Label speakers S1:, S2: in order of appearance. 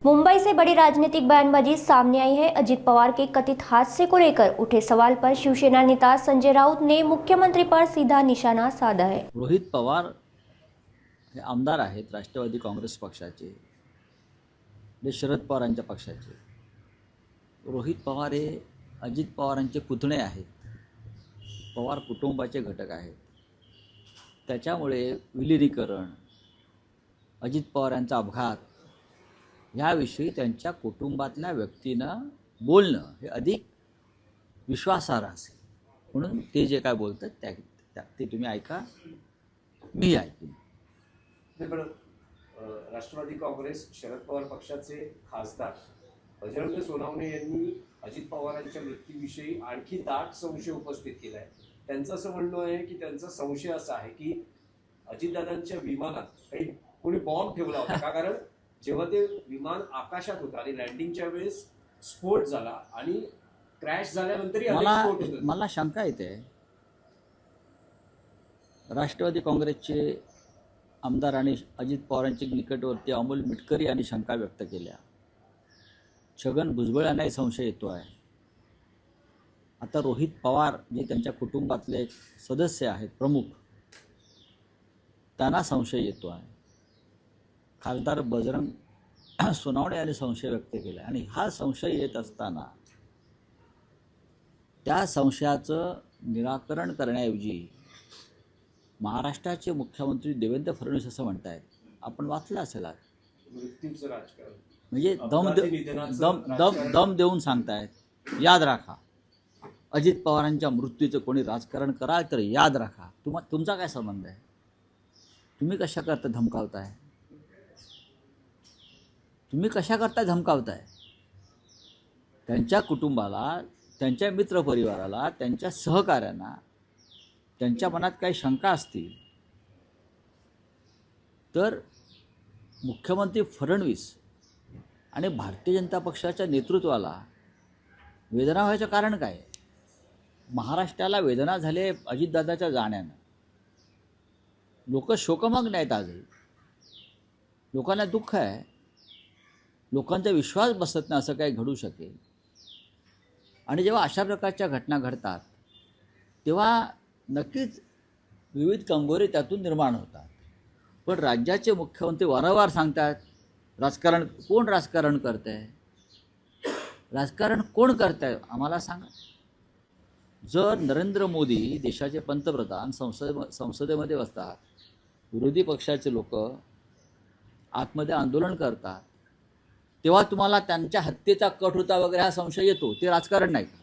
S1: मुंबई से बड़ी राजनीतिक बयानबाजी सामने आई है। अजित पवार के कथित हादसे को लेकर उठे सवाल पर शिवसेना नेता संजय राउत ने मुख्यमंत्री पर सीधा निशाना साधा है।
S2: रोहित पवार हे आमदार आहेत राष्ट्रवादी काँग्रेस पक्षाचे, जे शरद पवारांच्या पक्षाचे। रोहित पवार हे अजित पवारांचे पुतणे आहेत, पवार कुटुंबाचे घटक आहेत। त्याच्यामुळे विलीनीकरण, अजित पवारांचा अपघात याविषयी त्यांच्या कुटुंबातल्या व्यक्तीनं बोलणं हे अधिक विश्वासार्ह असेल, म्हणून ते जे काय बोलतात ते तुम्ही ऐका, मी ऐकेन।
S3: पण राष्ट्रवादी काँग्रेस शरद पवार पक्षाचे खासदार बजरंग सोनवणे यांनी अजित पवारांच्या मृत्यूविषयी आणखी दाट संशय उपस्थित केलाय। त्यांचं असं म्हणणं आहे की त्यांचा संशय असा आहे की अजितदादांच्या विमानात काही कोणी बॉम्ब ठेवला होता का, कारण जेव्हा ते विमान आकाशात होतं आणि लँडिंगच्या वेळेस स्फोट झाला आणि क्रॅश झाल्यानंतरही स्फोट होतो।
S2: मला शंका येते, राष्ट्रवादी काँग्रेसचे आमदार आणि अजित पवारांच्या निकटवर्ती अमोल मिटकरी यांनी शंका व्यक्त केल्या। छगन भुजबळ यांनाही संशय येतो आहे। आता रोहित पवार जे त्यांच्या कुटुंबातले सदस्य आहेत प्रमुख, त्यांना संशय येतो आहे। खासदार बजरंग सोनवणे यांनी संशय व्यक्त केला आणि हा संशय येत असताना त्या संशयाचं निराकरण करण्याऐवजी महाराष्ट्राचे मुख्यमंत्री देवेंद्र फडणवीस असं म्हणतायत, आपण वाचलं असेल,
S3: मृत्यूचं राजकारण
S2: म्हणजे दम देऊन सांगतायत, याद राखा अजित पवारांच्या मृत्यूचं कोणी राजकारण कराल तर याद राखा। तुमचा काय संबंध आहे? तुम्ही कशा करता धमकावताय? त्यांच्या कुटुंबाला, त्यांच्या मित्रपरिवाराला, त्यांच्या सहकाऱ्यांना त्यांच्या मनात काही शंका असतील तर मुख्यमंत्री फडणवीस आणि भारतीय जनता पक्षाच्या नेतृत्वाला वेदना व्हायचं कारण काय? महाराष्ट्राला वेदना झाले अजितदादाच्या जाण्यानं। लोक शोकमग्न आहेत, आजही लोकांना दुःख आहे, लोकांचा विश्वास बसत नाही असं काही घडू शकेल। आणि जेव्हा अशा प्रकारच्या घटना घडतात तेव्हा नक्कीच विविध कंगोरे त्यातून निर्माण होतात। पण राज्याचे मुख्यमंत्री वारंवार सांगतात, कोण राजकारण करतंय? राजकारण कोण करतंय आम्हाला सांगा। जर नरेंद्र मोदी देशाचे पंतप्रधान संसदेमध्ये बसतात, विरोधी पक्षाचे लोक आतमध्ये आंदोलन करतात, तेव्हा तुम्हाला त्यांच्या हत्येचा कट होता वगैरे हा संशय येतो, ते राजकारण नाही का?